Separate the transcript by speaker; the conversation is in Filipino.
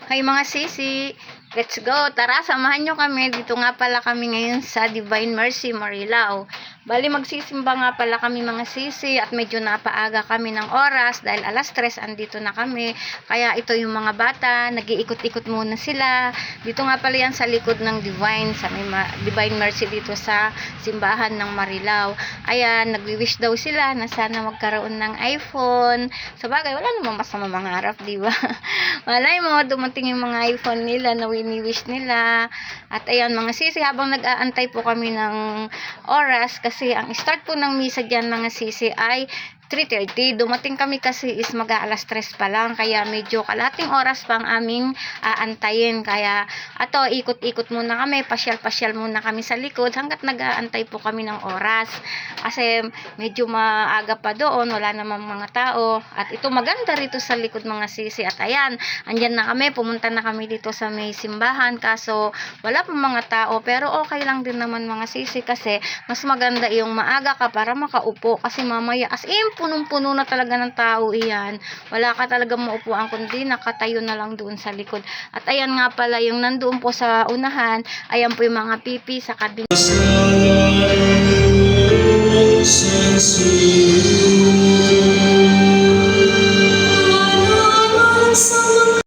Speaker 1: Hay mga sisi, let's go. Tara, samahan nyo kami. Dito nga pala kami ngayon sa Divine Mercy, Marilao. Bali, magsisimba nga pala kami mga sisi at medyo napaaga kami ng oras dahil alas 3 andito na kami. Kaya ito yung mga bata, nag-iikot-ikot muna sila. Dito nga pala yan sa likod ng Divine, sa may Divine Mercy dito sa simbahan ng Marilao. Ayan, nagwi-wish daw sila na sana magkaroon ng iPhone. Sa bagay, wala namang masama mangarap, di ba? Malay mo, dumating yung mga iPhone nila na wini-wish nila. At ayan mga sisi, habang nag-aantay po kami ng oras, kasi ang start po ng misa dyan mga sisi ay 3:30. Dumating kami kasi is mag-aalas 3 pa lang. Kaya medyo kalating oras pang aming aantayin. Kaya ato, ikot-ikot muna kami. Pasyal-pasyal muna kami sa likod hanggat nag-aantay po kami ng oras. Kasi medyo maaga pa doon. Wala namang mga tao. At ito maganda rito sa likod mga sisi. At ayan, andyan na kami. Pumunta na kami dito sa may simbahan. Kaso wala pang mga tao. Pero okay lang din naman mga sisi. Kasi mas maganda yung maaga ka para makaupo. Kasi mamaya as in punong-puno na talaga ng tao iyan. Wala ka talaga maupuan kundi nakatayo na lang doon sa likod. At ayan nga pala yung nandoon po sa unahan, ayan po yung mga pipi sa kabila.